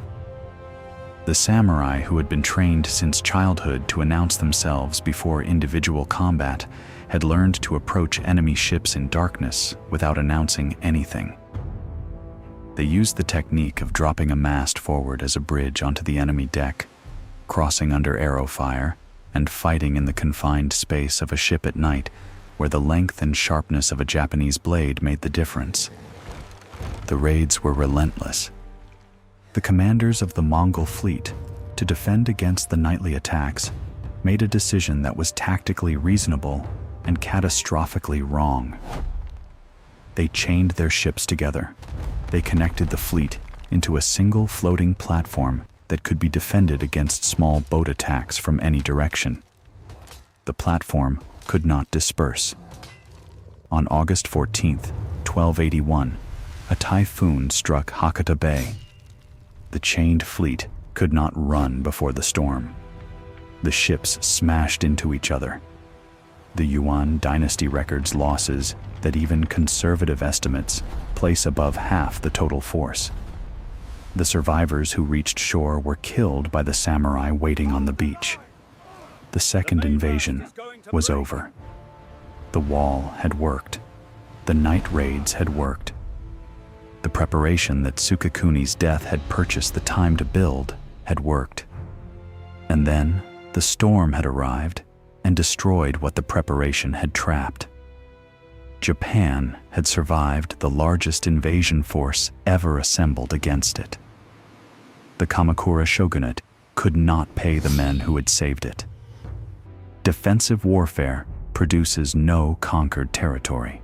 The samurai who had been trained since childhood to announce themselves before individual combat had learned to approach enemy ships in darkness without announcing anything. They used the technique of dropping a mast forward as a bridge onto the enemy deck, crossing under arrow fire, and fighting in the confined space of a ship at night where the length and sharpness of a Japanese blade made the difference. The raids were relentless. The commanders of the Mongol fleet, to defend against the nightly attacks, made a decision that was tactically reasonable and catastrophically wrong. They chained their ships together. They connected the fleet into a single floating platform that could be defended against small boat attacks from any direction. The platform could not disperse. On August 14th, 1281, a typhoon struck Hakata Bay. The chained fleet could not run before the storm. The ships smashed into each other. The Yuan dynasty records losses that even conservative estimates place above half the total force. The survivors who reached shore were killed by the samurai waiting on the beach. The second invasion was over. The wall had worked. The night raids had worked. The preparation that Sukekuni's death had purchased the time to build had worked. And then the storm had arrived and destroyed what the preparation had trapped. Japan had survived the largest invasion force ever assembled against it. The Kamakura shogunate could not pay the men who had saved it. Defensive warfare produces no conquered territory.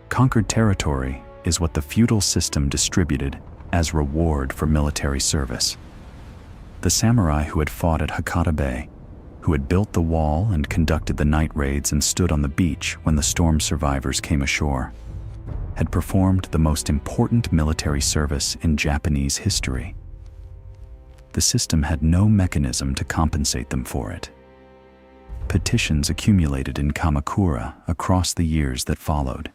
Conquered territory is what the feudal system distributed as reward for military service. The samurai who had fought at Hakata Bay, who had built the wall and conducted the night raids and stood on the beach when the storm survivors came ashore, had performed the most important military service in Japanese history. The system had no mechanism to compensate them for it. Petitions accumulated in Kamakura across the years that followed.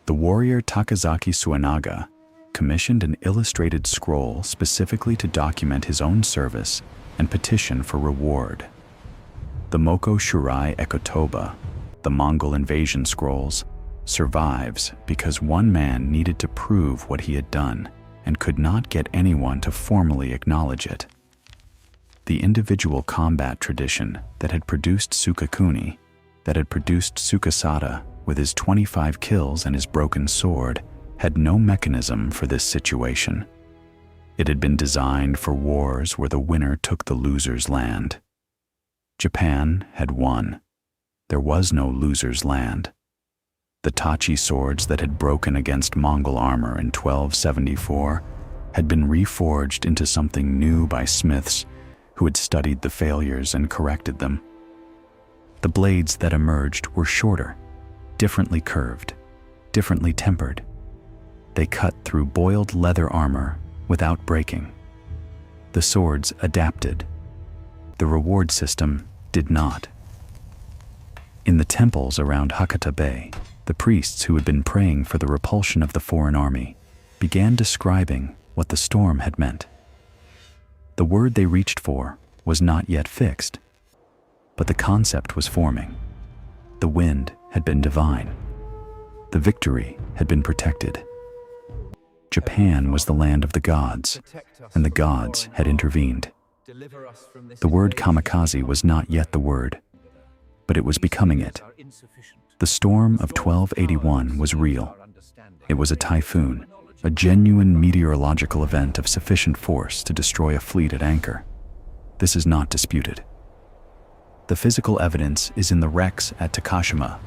The warrior Takazaki Suenaga commissioned an illustrated scroll specifically to document his own service and petition for reward. The Moko Shurai Ekotoba, the Mongol invasion scrolls, survives because one man needed to prove what he had done and could not get anyone to formally acknowledge it. The individual combat tradition that had produced Sukekuni, that had produced Sukesada with his 25 kills and his broken sword, had no mechanism for this situation. It had been designed for wars where the winner took the loser's land. Japan had won. There was no loser's land. The Tachi swords that had broken against Mongol armor in 1274 had been reforged into something new by smiths who had studied the failures and corrected them. The blades that emerged were shorter, differently curved, differently tempered. They cut through boiled leather armor without breaking. The swords adapted. The reward system did not. In the temples around Hakata Bay, the priests who had been praying for the repulsion of the foreign army began describing what the storm had meant. The word they reached for was not yet fixed, but the concept was forming. The wind had been divine. The victory had been protected. Japan was the land of the gods, and the gods had intervened. The word kamikaze was not yet the word, but it was becoming it. The storm of 1281 was real. It was a typhoon, a genuine meteorological event of sufficient force to destroy a fleet at anchor. This is not disputed. The physical evidence is in the wrecks at Takashima,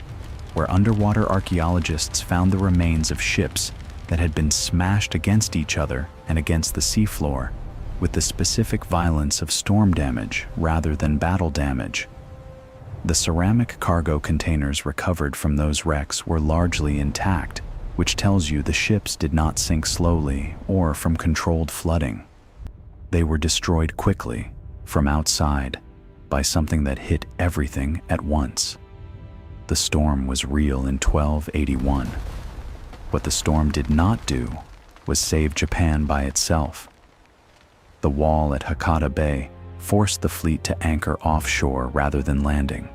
where underwater archaeologists found the remains of ships that had been smashed against each other and against the seafloor with the specific violence of storm damage rather than battle damage. The ceramic cargo containers recovered from those wrecks were largely intact, which tells you the ships did not sink slowly or from controlled flooding. They were destroyed quickly, from outside, by something that hit everything at once. The storm was real in 1281. What the storm did not do was save Japan by itself. The wall at Hakata Bay forced the fleet to anchor offshore rather than landing.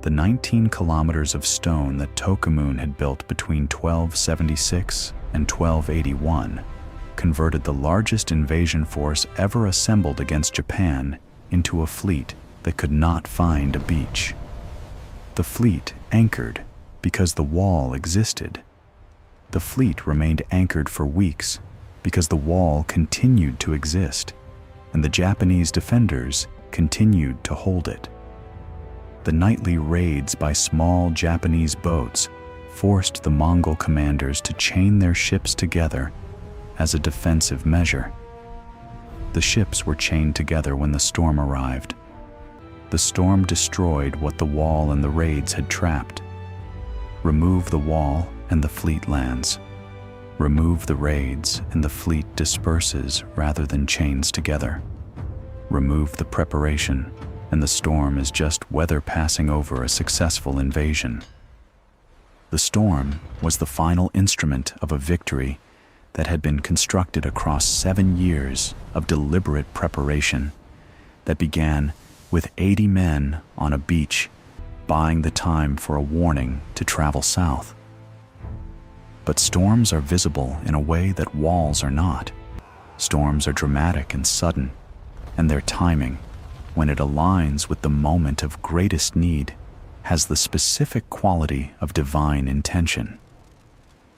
The 19 kilometers of stone that Tokumun had built between 1276 and 1281 converted the largest invasion force ever assembled against Japan into a fleet that could not find a beach. The fleet anchored because the wall existed. The fleet remained anchored for weeks because the wall continued to exist, and the Japanese defenders continued to hold it. The nightly raids by small Japanese boats forced the Mongol commanders to chain their ships together as a defensive measure. The ships were chained together when the storm arrived. The storm destroyed what the wall and the raids had trapped. Remove the wall and the fleet lands. Remove the raids and the fleet disperses rather than chains together. Remove the preparation and the storm is just weather passing over a successful invasion. The storm was the final instrument of a victory that had been constructed across 7 years of deliberate preparation that began with 80 men on a beach buying the time for a warning to travel south. But storms are visible in a way that walls are not. Storms are dramatic and sudden, and their timing, when it aligns with the moment of greatest need, has the specific quality of divine intention.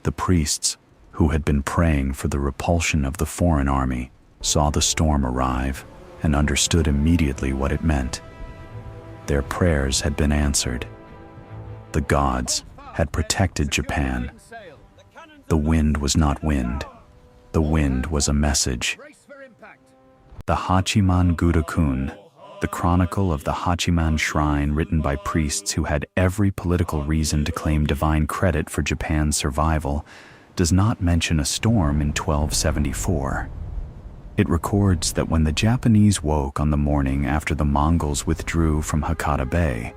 The priests, who had been praying for the repulsion of the foreign army, saw the storm arrive and understood immediately what it meant. Their prayers had been answered. The gods had protected Japan. The wind was not wind. The wind was a message. The Hachiman Gudokun, the chronicle of the Hachiman Shrine written by priests who had every political reason to claim divine credit for Japan's survival, does not mention a storm in 1274. It records that when the Japanese woke on the morning after the Mongols withdrew from Hakata Bay,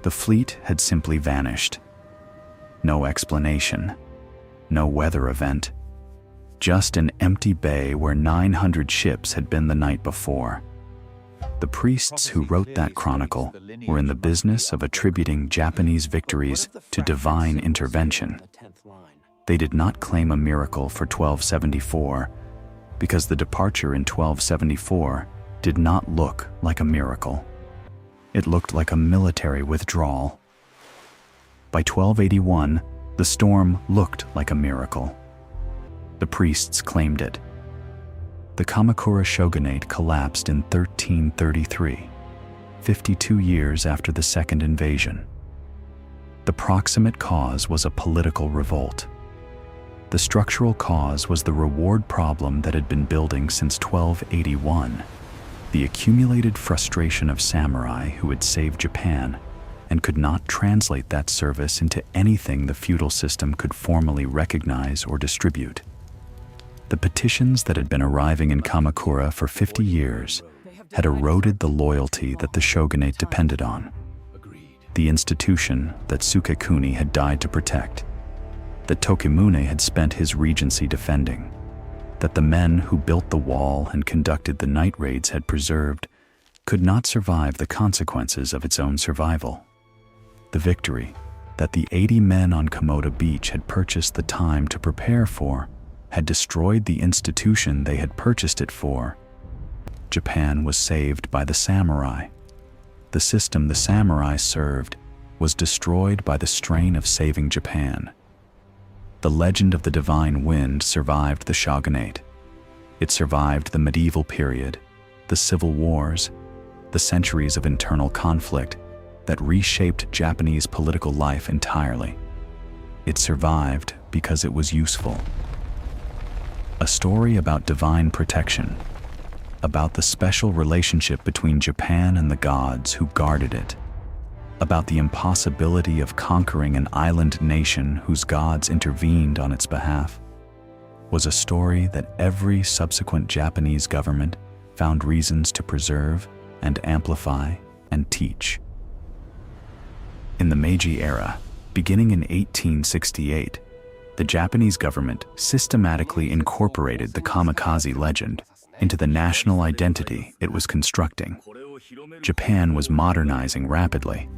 the fleet had simply vanished. No explanation, no weather event, just an empty bay where 900 ships had been the night before. The priests who wrote that chronicle were in the business of attributing Japanese victories to divine intervention. They did not claim a miracle for 1274 because the departure in 1274 did not look like a miracle. It looked like a military withdrawal. By 1281, the storm looked like a miracle. The priests claimed it. The Kamakura shogunate collapsed in 1333, 52 years after the second invasion. The proximate cause was a political revolt. The structural cause was the reward problem that had been building since 1281, the accumulated frustration of samurai who had saved Japan and could not translate that service into anything the feudal system could formally recognize or distribute. The petitions that had been arriving in Kamakura for 50 years had eroded the loyalty that the shogunate depended on, the institution that Sukekuni had died to protect, that Tokimune had spent his regency defending, that the men who built the wall and conducted the night raids had preserved, could not survive the consequences of its own survival. The victory that the 80 men on Komoda Beach had purchased the time to prepare for had destroyed the institution they had purchased it for. Japan was saved by the samurai. The system the samurai served was destroyed by the strain of saving Japan. The legend of the divine wind survived the shogunate. It survived the medieval period, the civil wars, the centuries of internal conflict that reshaped Japanese political life entirely. It survived because it was useful. A story about divine protection, about the special relationship between Japan and the gods who guarded it, about the impossibility of conquering an island nation whose gods intervened on its behalf, was a story that every subsequent Japanese government found reasons to preserve and amplify and teach. In the Meiji era, beginning in 1868, the Japanese government systematically incorporated the Kamikaze legend into the national identity it was constructing. Japan was modernizing rapidly,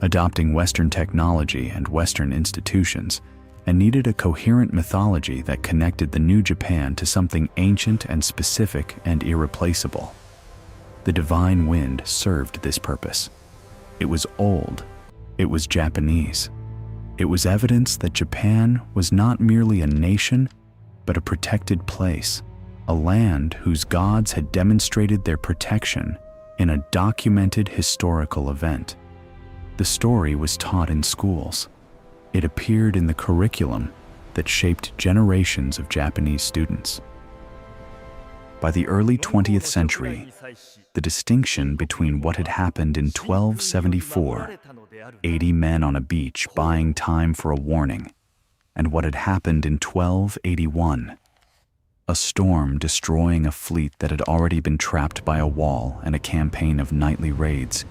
adopting Western technology and Western institutions, and needed a coherent mythology that connected the new Japan to something ancient and specific and irreplaceable. The divine wind served this purpose. It was old. It was Japanese. It was evidence that Japan was not merely a nation, but a protected place, a land whose gods had demonstrated their protection in a documented historical event. The story was taught in schools. It appeared in the curriculum that shaped generations of Japanese students. By the early 20th century, the distinction between what had happened in 1274, 80 men on a beach buying time for a warning, and what had happened in 1281, a storm destroying a fleet that had already been trapped by a wall and a campaign of nightly raids,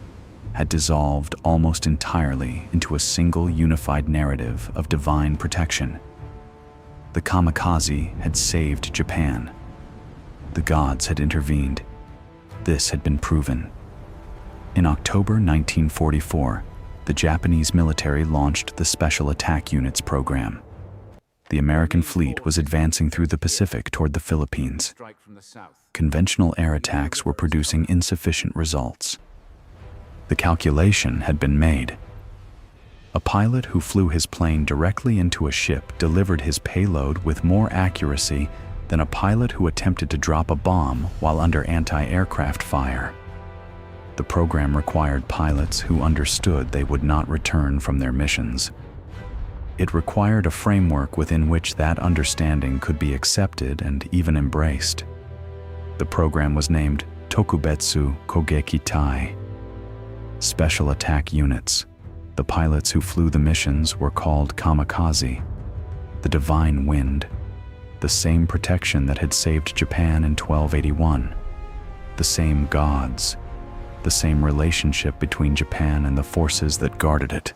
had dissolved almost entirely into a single unified narrative of divine protection. The Kamikaze had saved Japan. The gods had intervened. This had been proven. In October 1944, the Japanese military launched the Special Attack Units program. The American fleet was advancing through the Pacific toward the Philippines. Conventional air attacks were producing insufficient results. The calculation had been made. A pilot who flew his plane directly into a ship delivered his payload with more accuracy than a pilot who attempted to drop a bomb while under anti-aircraft fire. The program required pilots who understood they would not return from their missions. It required a framework within which that understanding could be accepted and even embraced. The program was named Tokubetsu Kogeki Tai. Special Attack Units. The pilots who flew the missions were called Kamikaze, the divine wind, the same protection that had saved Japan in 1281, the same gods, the same relationship between Japan and the forces that guarded it.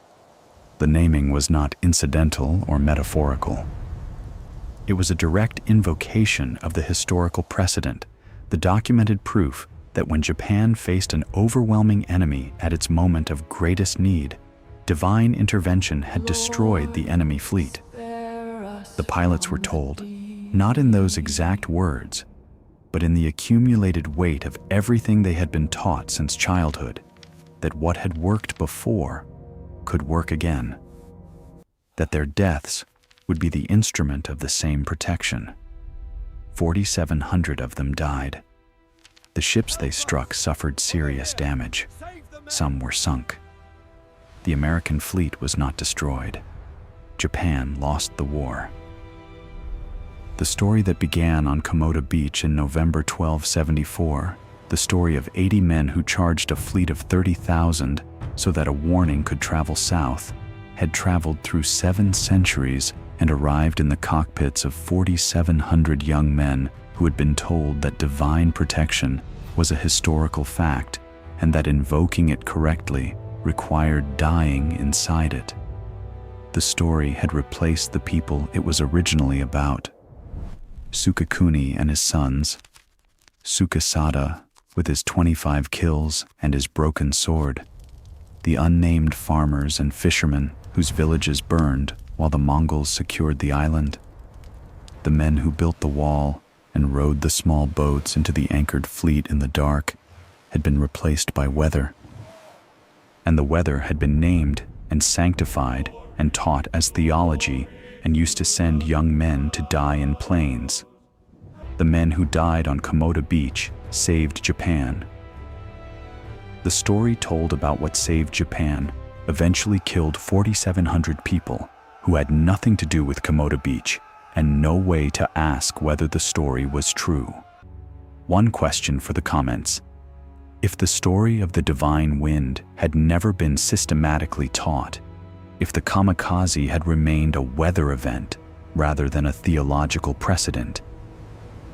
The naming was not incidental or metaphorical. It was a direct invocation of the historical precedent, the documented proof that when Japan faced an overwhelming enemy at its moment of greatest need, divine intervention had destroyed the enemy fleet. The pilots were told, not in those exact words, but in the accumulated weight of everything they had been taught since childhood, that what had worked before could work again, that their deaths would be the instrument of the same protection. 4,700 of them died. The ships they struck suffered serious damage. Some were sunk. The American fleet was not destroyed. Japan lost the war. The story that began on Komoda Beach in November 1274, the story of 80 men who charged a fleet of 30,000 so that a warning could travel south, had traveled through 7 centuries and arrived in the cockpits of 4,700 young men who had been told that divine protection was a historical fact and that invoking it correctly required dying inside it. The story had replaced the people it was originally about. Sukekuni and his sons, Sukesada with his 25 kills and his broken sword, the unnamed farmers and fishermen whose villages burned while the Mongols secured the island, the men who built the wall and rowed the small boats into the anchored fleet in the dark, had been replaced by weather. And the weather had been named and sanctified and taught as theology and used to send young men to die in plains. The men who died on Komoda Beach saved Japan. The story told about what saved Japan eventually killed 4,700 people who had nothing to do with Komoda Beach and no way to ask whether the story was true. One question for the comments: if the story of the divine wind had never been systematically taught, if the Kamikaze had remained a weather event rather than a theological precedent,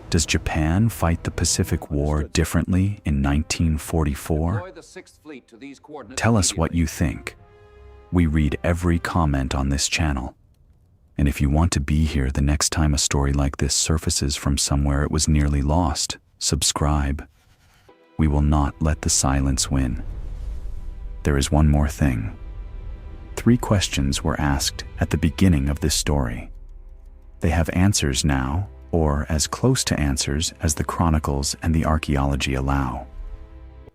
does Japan fight the Pacific War differently in 1944? Tell us what you think. We read every comment on this channel. And if you want to be here the next time a story like this surfaces from somewhere it was nearly lost, subscribe. We will not let the silence win. There is one more thing. 3 questions were asked at the beginning of this story. They have answers now, or as close to answers as the chronicles and the archaeology allow.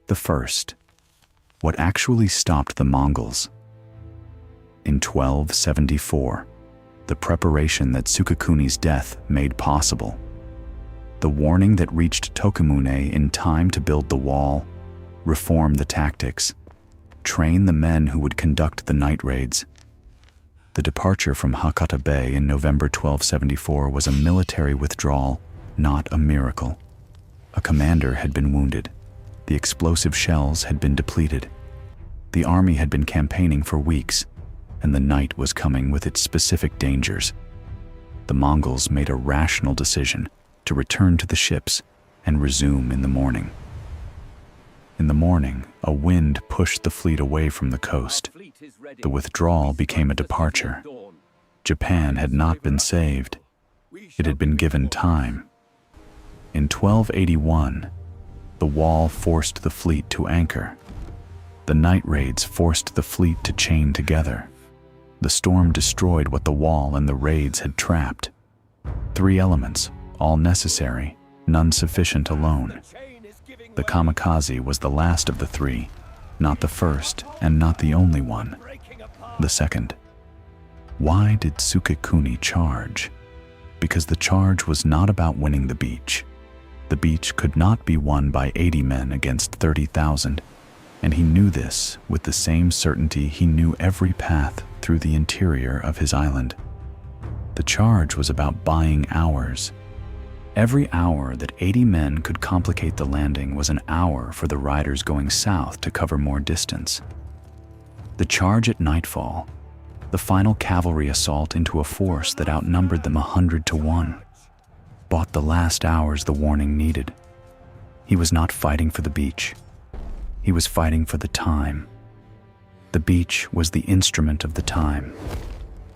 The first: what actually stopped the Mongols? In 1274, the preparation that Sukekuni's death made possible, the warning that reached Tokumune in time to build the wall, reform the tactics, train the men who would conduct the night raids. The departure from Hakata Bay in November 1274 was a military withdrawal, not a miracle. A commander had been wounded. The explosive shells had been depleted. The army had been campaigning for weeks, and the night was coming with its specific dangers. The Mongols made a rational decision to return to the ships and resume in the morning. In the morning, a wind pushed the fleet away from the coast. The withdrawal became a departure. Japan had not been saved. It had been given time. In 1281, the wall forced the fleet to anchor. The night raids forced the fleet to chain together. The storm destroyed what the wall and the raids had trapped. 3 elements, all necessary, none sufficient alone. The Kamikaze was the last of the 3, not the first and not the only one. The second. Why did Sukekuni charge? Because the charge was not about winning the beach. The beach could not be won by 80 men against 30,000, and he knew this with the same certainty he knew every path through the interior of his island. The charge was about buying hours. Every hour that 80 men could complicate the landing was an hour for the riders going south to cover more distance. The charge at nightfall, the final cavalry assault into a force that outnumbered them 100 to 1, bought the last hours the warning needed. He was not fighting for the beach. He was fighting for the time. The beach was the instrument of the time.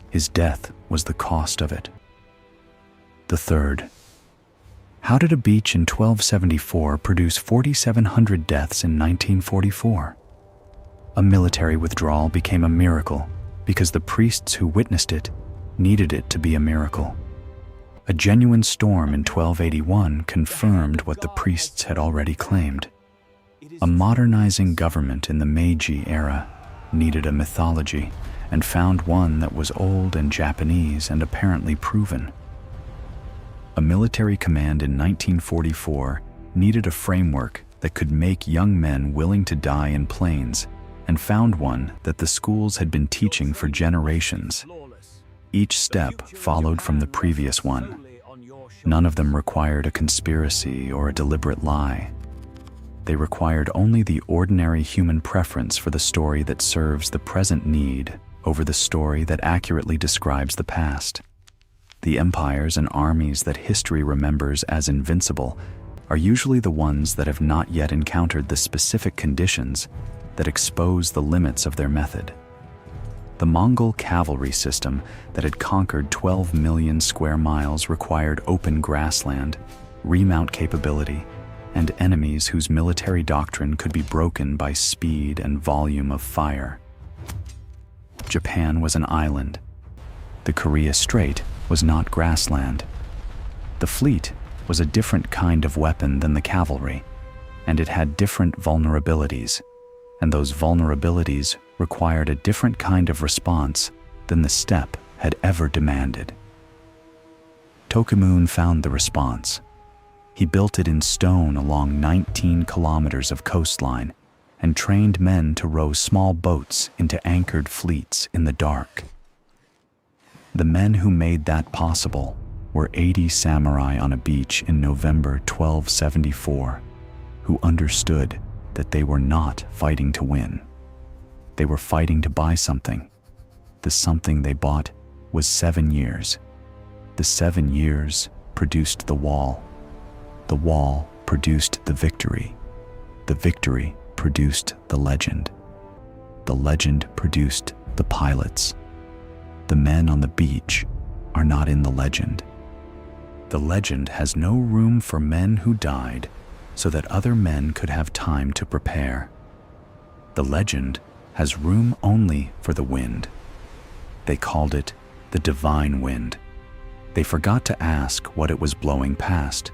His death was the cost of it. The third. How did a beach in 1274 produce 4,700 deaths in 1944? A military withdrawal became a miracle because the priests who witnessed it needed it to be a miracle. A genuine storm in 1281 confirmed what the priests had already claimed. A modernizing government in the Meiji era needed a mythology and found one that was old and Japanese and apparently proven. A military command in 1944 needed a framework that could make young men willing to die in plains, and found one that the schools had been teaching for generations. Each step followed from the previous one. None of them required a conspiracy or a deliberate lie. They required only the ordinary human preference for the story that serves the present need over the story that accurately describes the past. The empires and armies that history remembers as invincible are usually the ones that have not yet encountered the specific conditions that expose the limits of their method. The Mongol cavalry system that had conquered 12 million square miles required open grassland, remount capability, and enemies whose military doctrine could be broken by speed and volume of fire. Japan was an island. The Korea Strait was not grassland. The fleet was a different kind of weapon than the cavalry, and it had different vulnerabilities, and those vulnerabilities required a different kind of response than the steppe had ever demanded. Tokumun found the response. He built it in stone along 19 kilometers of coastline and trained men to row small boats into anchored fleets in the dark. The men who made that possible were 80 samurai on a beach in November 1274, who understood that they were not fighting to win. They were fighting to buy something. The something they bought was 7 years. The 7 years produced the wall. The wall produced the victory. The victory produced the legend. The legend produced the pilots. The men on the beach are not in the legend. The legend has no room for men who died so that other men could have time to prepare. The legend has room only for the wind. They called it the divine wind. They forgot to ask what it was blowing past.